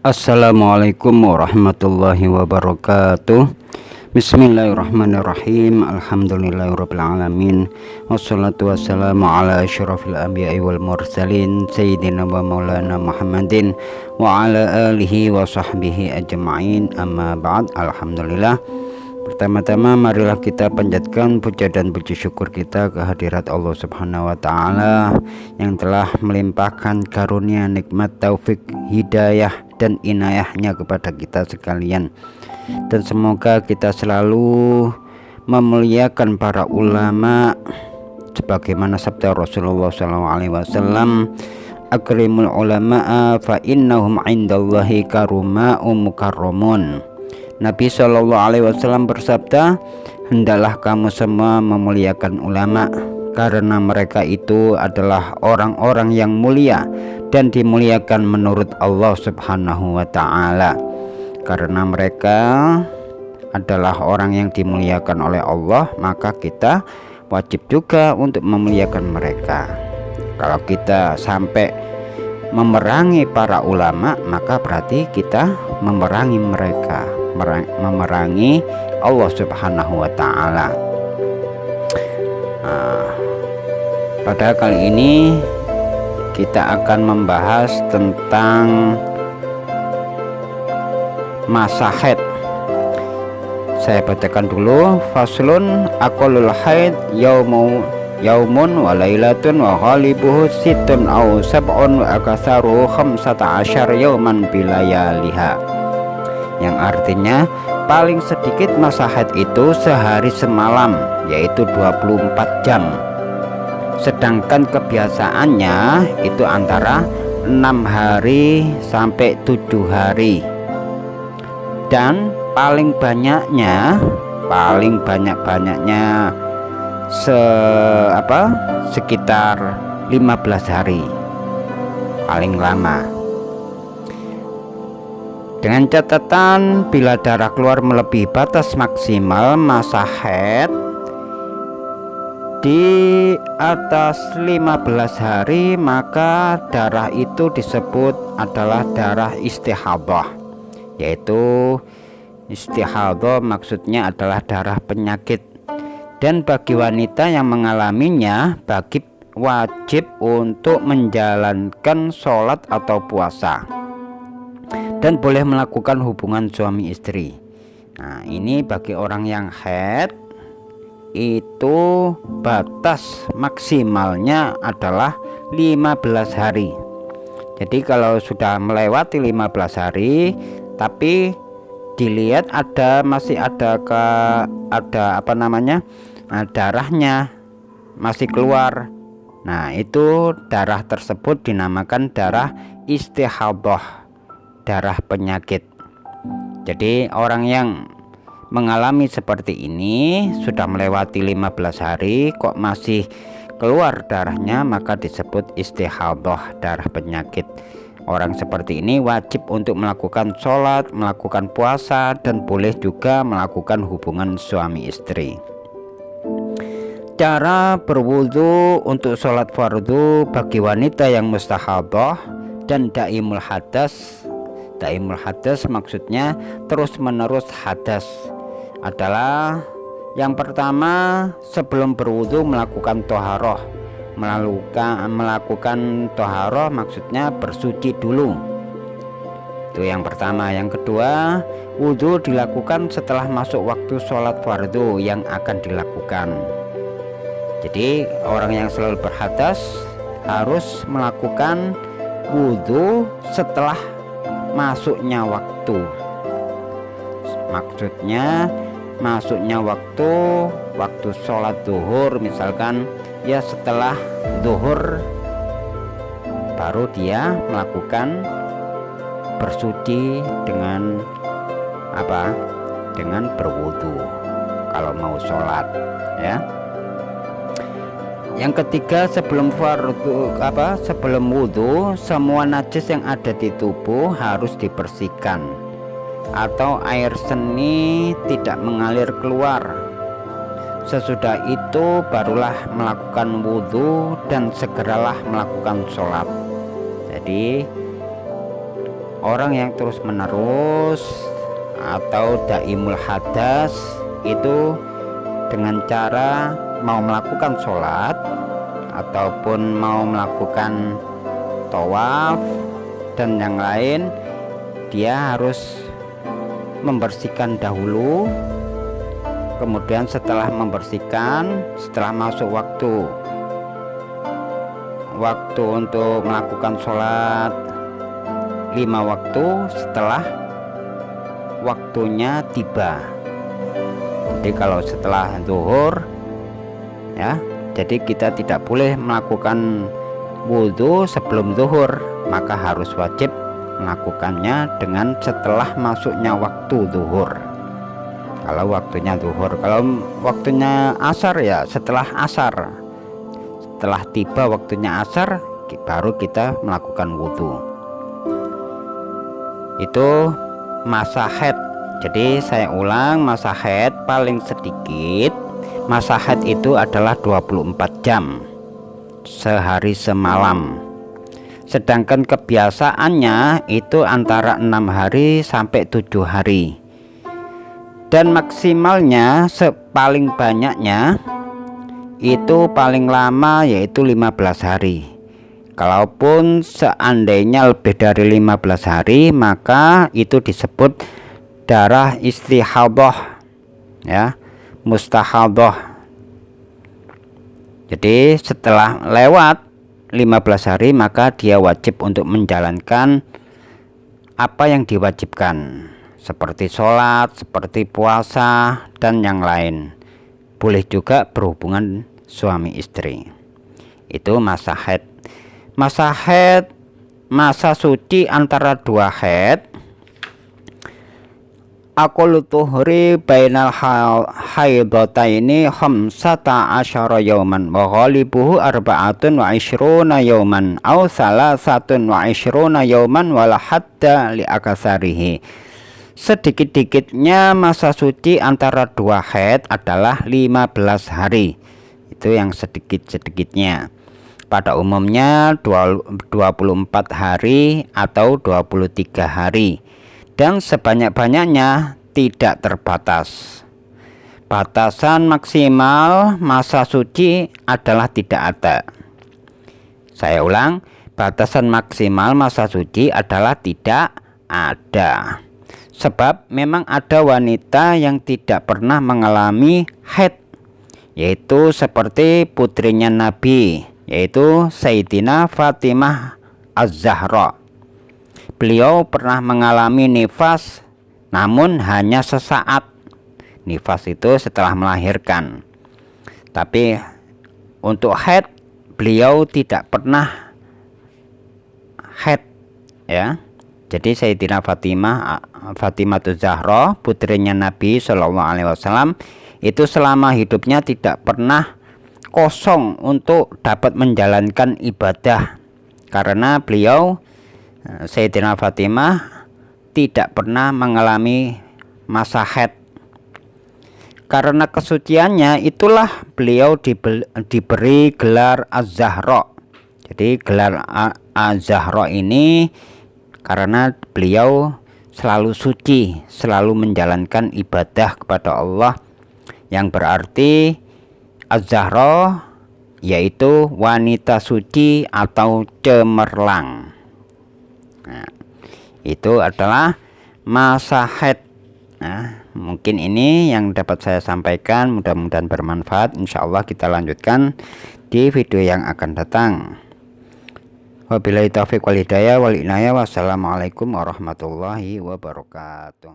Assalamualaikum warahmatullahi wabarakatuh. Bismillahirrahmanirrahim. Alhamdulillahirabbil alamin. Wassalatu wassalamu ala asyrafil anbiya'i wal mursalin sayyidina wa maulana Muhammadin wa ala alihi wa sahbihi ajma'in. Amma ba'd. Alhamdulillah. Pertama-tama marilah kita panjatkan puja dan puji syukur kita kehadirat Allah Subhanahu wa taala yang telah melimpahkan karunia, nikmat, taufik, hidayah dan inayahnya kepada kita sekalian. Dan semoga kita selalu memuliakan para ulama sebagaimana sabda Rasulullah SAW, akrimul ulama'a fa innahum indallahi karuma'um mukarramun. Nabi SAW bersabda, hendaklah kamu semua memuliakan ulama karena mereka itu adalah orang-orang yang mulia dan dimuliakan menurut Allah Subhanahu wa taala. Karena mereka adalah orang yang dimuliakan oleh Allah, maka kita wajib juga untuk memuliakan mereka. Kalau kita sampai memerangi para ulama, maka berarti kita memerangi mereka, memerangi Allah Subhanahu wa taala. Pada kali ini kita akan membahas tentang masa haid. Saya bacakan dulu. Faslun aqallul haid yaumun wa lailatun wa ghalibuhu sittun aw sab'un wa akatsaru 15 yauman bilayaliha. Yang artinya paling sedikit masa haid itu sehari semalam, yaitu 24 jam. Sedangkan kebiasaannya itu antara 6 hari sampai 7 hari. Dan paling banyaknya sekitar 15 hari paling lama. Dengan catatan bila darah keluar melebihi batas maksimal masa haid di atas 15 hari, maka darah itu disebut adalah darah istihadhah. Yaitu istihadhah maksudnya adalah darah penyakit. Dan bagi wanita yang mengalaminya wajib untuk menjalankan sholat atau puasa dan boleh melakukan hubungan suami istri. Nah, ini bagi orang yang haid itu batas maksimalnya adalah 15 hari. Jadi kalau sudah melewati 15 hari tapi dilihat masih ada darahnya masih keluar, nah itu darah tersebut dinamakan darah istihadhah, darah penyakit. Jadi orang yang mengalami seperti ini sudah melewati 15 hari kok masih keluar darahnya, maka disebut istihadhah, darah penyakit. Orang seperti ini wajib untuk melakukan sholat, melakukan puasa, dan boleh juga melakukan hubungan suami istri. Cara berwudu untuk sholat fardu bagi wanita yang mustahadhah dan daimul hadas. Daimul hadas maksudnya terus menerus hadas adalah yang pertama, sebelum berwudu melakukan toharoh. Melakukan toharoh maksudnya bersuci dulu. Itu yang pertama. Yang kedua, wudu dilakukan setelah masuk waktu sholat fardu yang akan dilakukan. Jadi orang yang selalu berhadas harus melakukan wudu setelah masuknya waktu. Maksudnya masuknya waktu sholat zuhur, misalkan ya setelah zuhur baru dia melakukan bersuci dengan dengan berwudu kalau mau sholat, ya. Yang ketiga, sebelum wudu semua najis yang ada di tubuh harus dibersihkan atau air seni tidak mengalir keluar. Sesudah itu barulah melakukan wudhu dan segeralah melakukan sholat. Jadi orang yang terus menerus atau daimul hadas itu dengan cara mau melakukan sholat ataupun mau melakukan tawaf dan yang lain, dia harus membersihkan dahulu, kemudian setelah membersihkan, setelah masuk waktu untuk melakukan sholat 5 waktu setelah waktunya tiba. Jadi kalau setelah zuhur ya, jadi kita tidak boleh melakukan wudhu sebelum zuhur, maka harus wajib melakukannya dengan setelah masuknya waktu zuhur. Kalau waktunya zuhur, kalau waktunya asar ya setelah asar, setelah tiba waktunya asar baru kita melakukan wudhu. Itu masa haid. Jadi saya ulang, masa haid paling sedikit masa haid itu adalah 24 jam sehari semalam, sedangkan kebiasaannya itu antara 6 hari sampai 7 hari, dan maksimalnya paling banyaknya itu paling lama yaitu 15 hari. Kalaupun seandainya lebih dari 15 hari, maka itu disebut darah istihadah ya, mustahadah. Jadi setelah lewat 15 hari maka dia wajib untuk menjalankan apa yang diwajibkan, seperti sholat, seperti puasa dan yang lain. Boleh juga berhubungan suami istri. Itu masa haid. Masa haid, masa suci antara 2 haid. Aqallu tuhri bainal haidataini khamsata asyara yauman wa ghalibuhu arba'atun wa ishruna yauman aw salasatun wa ishruna yauman wala hadda li akasarihi. Sedikit-dikitnya masa suci antara 2 haid adalah 15 hari. Itu yang sedikit-sedikitnya. Pada umumnya 24 hari atau 23 hari. Dan sebanyak-banyaknya tidak terbatas. Batasan maksimal masa suci adalah tidak ada. Saya ulang, batasan maksimal masa suci adalah tidak ada. Sebab memang ada wanita yang tidak pernah mengalami haid, yaitu seperti putrinya Nabi, yaitu Sayyidina Fatimah Az-Zahra. Beliau pernah mengalami nifas, namun hanya sesaat. Nifas itu setelah melahirkan. Tapi untuk haid beliau tidak pernah haid ya. Jadi Sayyidina Fatimah Az-Zahra, putrinya Nabi SAW, itu selama hidupnya tidak pernah kosong untuk dapat menjalankan ibadah, karena beliau Sayyidina Fatimah tidak pernah mengalami masa haid. Karena kesuciannya itulah beliau diberi gelar Az-Zahra. Jadi gelar Az-Zahra ini karena beliau selalu suci, selalu menjalankan ibadah kepada Allah, yang berarti Az-Zahra yaitu wanita suci atau cemerlang. Nah, itu adalah masa haid. Nah, mungkin ini yang dapat saya sampaikan, mudah-mudahan bermanfaat. Insya Allah kita lanjutkan di video yang akan datang. Wabillahi taufiq wal hidayah wal inayah. Wassalamualaikum warahmatullahi wabarakatuh.